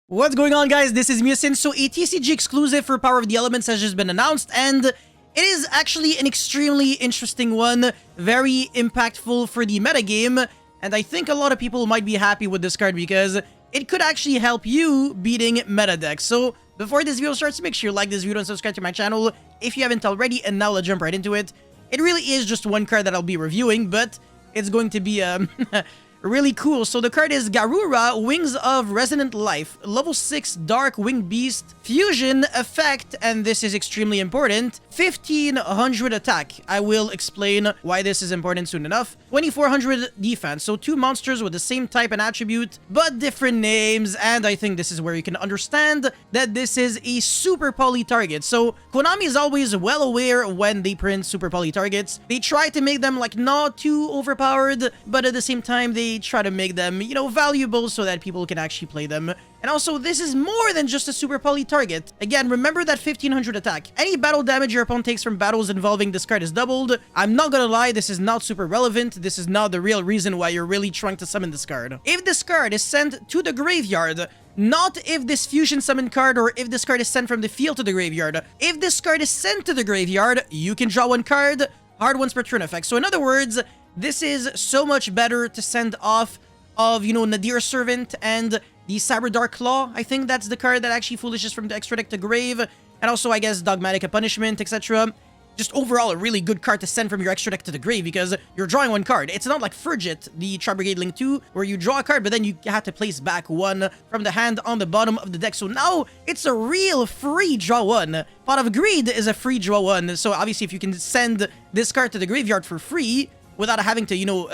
What's going on, guys? This is Musin. So a TCG exclusive for Power of the Elements has just been announced, and it is actually an extremely interesting one, very impactful for the metagame, and I think a lot of people might be happy with this card because it could actually help you beating meta decks. So before this video starts, make sure you like this video and subscribe to my channel if you haven't already, and now let's jump right into it. It really is just one card that I'll be reviewing, but it's going to be really cool. So the card is Garura, Wings of Resonant Life, level 6 Dark Winged Beast, Fusion effect, and this is extremely important, 1500 attack. I will explain why this is important soon enough. 2400 defense, so two monsters with the same type and attribute, but different names, and I think this is where you can understand that this is a super poly target. So Konami is always well aware when they print super poly targets. They try to make them like not too overpowered, but at the same time they try to make them, you know, valuable so that people can actually play them. And also, this is more than just a super poly target. Again, remember that 1500 attack. Any battle damage your opponent takes from battles involving this card is doubled. I'm not gonna lie, this is not super relevant. This is not the real reason why you're really trying to summon this card. If this card is sent to the graveyard, not if this fusion summon card or if this card is sent from the field to the graveyard. If this card is sent to the graveyard, you can draw one card, hard once per turn effect. So in other words, this is so much better to send off of, you know, Nadir Servant and the Cyber Dark Claw. I think that's the card that actually foolishes from the extra deck to grave. And also, I guess, Dogmatic Punishment, etc. Just overall, a really good card to send from your extra deck to the grave because you're drawing one card. It's not like Frigid, the Tri-Brigade Link 2, where you draw a card, but then you have to place back one from the hand on the bottom of the deck. So now, it's a real free draw one. Pot of Greed is a free draw one. So obviously, if you can send this card to the graveyard for free, without having to, you know,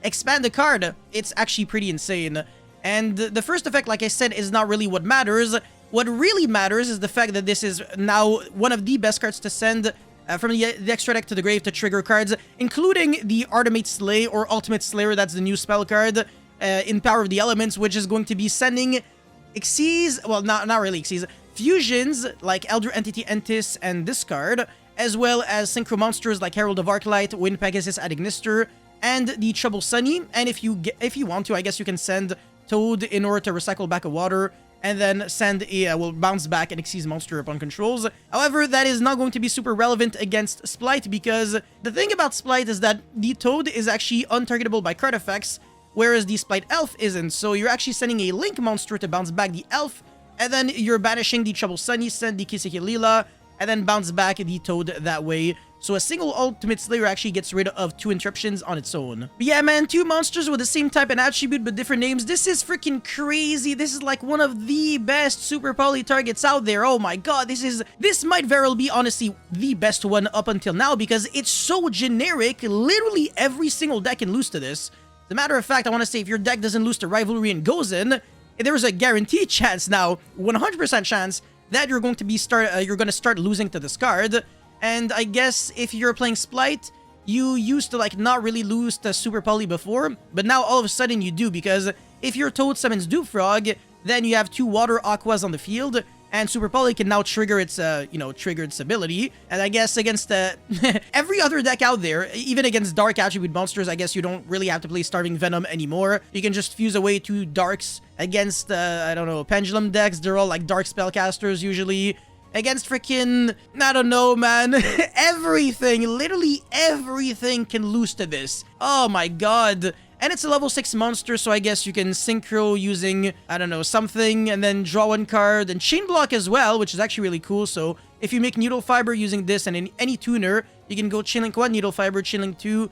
expand the card, it's actually pretty insane. And the first effect, like I said, is not really what matters. What really matters is the fact that this is now one of the best cards to send from the extra deck to the grave to trigger cards, including the Artemate Slay or Ultimate Slayer. That's the new spell card in Power of the Elements, which is going to be sending Xyz, well, not really Xyz, fusions like Elder Entity Entis and this card, as well as synchro monsters like Herald of Arclight, Wind Pegasus Ad Ignister, and the Trouble Sunny. And if you want to, I guess you can send Toad in order to recycle back a water, and then send a, will bounce back an Xyz monster upon controls. However, that is not going to be super relevant against Splight, because the thing about Splight is that the Toad is actually untargetable by card effects, whereas the Splight Elf isn't. So you're actually sending a Link monster to bounce back the Elf, and then you're banishing the Trouble Sunny, send the Kiseki Lila, and then bounce back the Toad that way. So a single Ultimate Slayer actually gets rid of two interruptions on its own. But yeah, man, two monsters with the same type and attribute but different names. This is freaking crazy. This is like one of the best super poly targets out there. Oh my god, this might very well be honestly the best one up until now because it's so generic. Literally every single deck can lose to this. As a matter of fact, I want to say if your deck doesn't lose to Rivalry and goes in, there's a guaranteed chance now, 100% chance, that you're going to start losing to this card. And I guess if you're playing Splight, you used to like not really lose to Super Poly before, but now all of a sudden you do, because if your Toad summons Doofrog, then you have two Water Aquas on the field, and Super Poly can now trigger its, trigger its ability. And I guess against every other deck out there, even against Dark Attribute monsters, I guess you don't really have to play Starving Venom anymore. You can just fuse away two Darks against, I don't know, Pendulum decks. They're all like Dark Spellcasters usually. Against freaking, I don't know, man. Everything, literally everything can lose to this. Oh my god. And it's a level 6 monster, so I guess you can synchro using, I don't know, something, and then draw one card, and chain block as well, which is actually really cool. So if you make Needle Fiber using this and in any tuner, you can go Chainlink 1, Needle Fiber, Chainlink 2,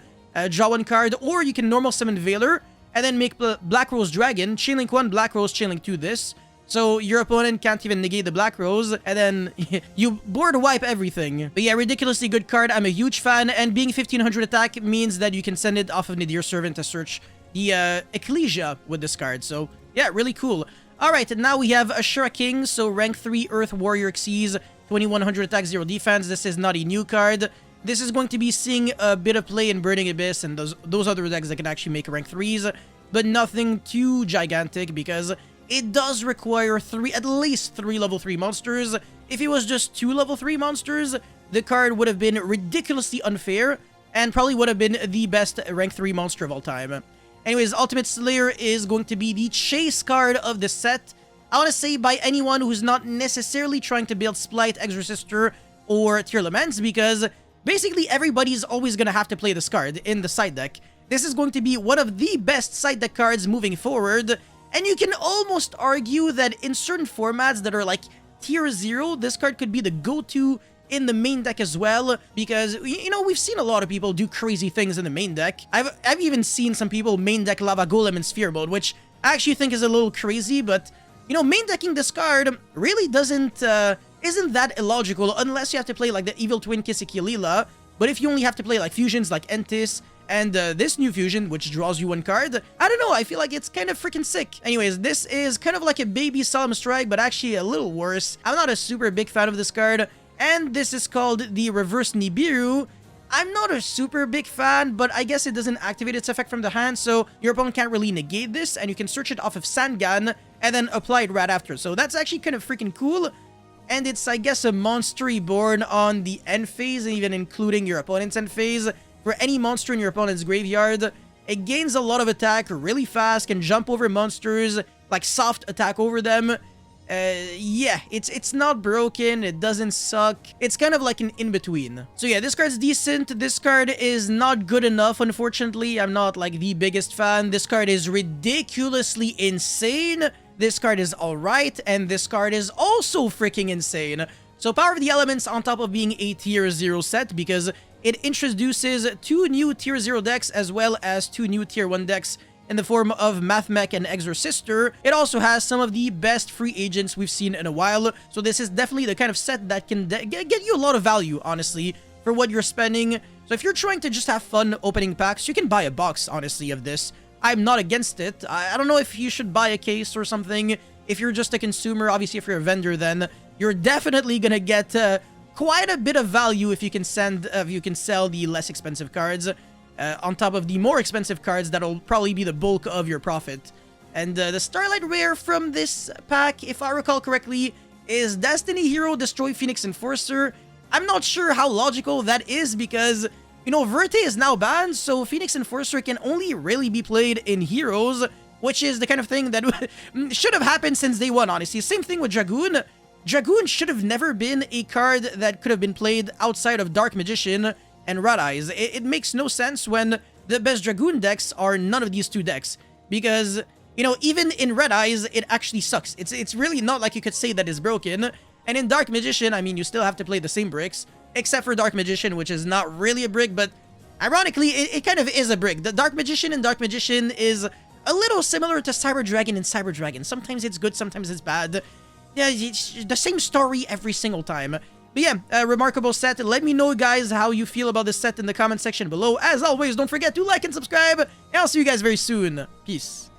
draw one card, or you can normal summon Veiler, and then make Black Rose Dragon, Chainlink 1, Black Rose, Chainlink 2 this. So your opponent can't even negate the Black Rose, and then you board wipe everything. But yeah, ridiculously good card. I'm a huge fan, and being 1500 attack means that you can send it off of Nadir Servant to search the Ecclesia with this card. So yeah, really cool. Alright, now we have Ashura King, so rank 3 Earth Warrior Xyz, 2100 attack, 0 defense. This is not a new card. This is going to be seeing a bit of play in Burning Abyss and those other decks that can actually make rank 3s, but nothing too gigantic because it does require at least 3 level 3 monsters. If it was just 2 level 3 monsters, the card would have been ridiculously unfair and probably would have been the best rank 3 monster of all time. Anyways, Ultimate Slayer is going to be the chase card of the set. I want to say by anyone who's not necessarily trying to build Splight, Exorcister, or Tearlaments, because basically everybody's always going to have to play this card in the side deck. This is going to be one of the best side deck cards moving forward, and you can almost argue that in certain formats that are like tier 0, this card could be the go-to in the main deck as well, because, you know, we've seen a lot of people do crazy things in the main deck. I've even seen some people main deck Lava Golem in Sphere mode, which I actually think is a little crazy, but, you know, main decking this card really isn't that illogical unless you have to play like the Evil Twin Kisikilila, but if you only have to play like fusions like Entis, and this new fusion, which draws you one card, I don't know, I feel like it's kind of freaking sick. Anyways, this is kind of like a baby Solemn Strike, but actually a little worse. I'm not a super big fan of this card, and this is called the Reverse Nibiru. I'm not a super big fan, but I guess it doesn't activate its effect from the hand, so your opponent can't really negate this, and you can search it off of Sangan, and then apply it right after. So that's actually kind of freaking cool. And it's, I guess, a monster reborn on the end phase, and even including your opponent's end phase. For any monster in your opponent's graveyard, it gains a lot of attack really fast, can jump over monsters, like soft attack over them. Yeah, it's not broken, it doesn't suck. It's kind of like an in-between. So yeah, this card's decent. This card is not good enough, unfortunately. I'm not like the biggest fan. This card is ridiculously insane. This card is alright, and this card is also freaking insane. So Power of the Elements, on top of being a tier 0 set, because it introduces 2 new tier 0 decks as well as 2 new tier 1 decks in the form of Mathmech and Exorcister. It also has some of the best free agents we've seen in a while, so this is definitely the kind of set that can get you a lot of value, honestly, for what you're spending. So if you're trying to just have fun opening packs, you can buy a box, honestly, of this. I'm not against it. I don't know if you should buy a case or something. If you're just a consumer, obviously if you're a vendor, then you're definitely gonna get quite a bit of value if you can sell the less expensive cards. On top of the more expensive cards, that'll probably be the bulk of your profit. And the Starlight Rare from this pack, if I recall correctly, is Destiny Hero Destroy Phoenix Enforcer. I'm not sure how logical that is because, you know, Verte is now banned, so Phoenix Enforcer can only really be played in Heroes, which is the kind of thing that should have happened since day one, honestly. Same thing with Dragoon. Dragoon should have never been a card that could have been played outside of Dark Magician and Red Eyes. It makes no sense when the best Dragoon decks are none of these two decks. Because, you know, even in Red Eyes, it actually sucks. It's really not like you could say that it's broken. And in Dark Magician, I mean, you still have to play the same bricks. Except for Dark Magician, which is not really a brick, but ironically, it kind of is a brick. The Dark Magician in Dark Magician is a little similar to Cyber Dragon in Cyber Dragon. Sometimes it's good, sometimes it's bad. Yeah, it's the same story every single time. But yeah, a remarkable set. Let me know, guys, how you feel about this set in the comment section below. As always, don't forget to like and subscribe, and I'll see you guys very soon. Peace.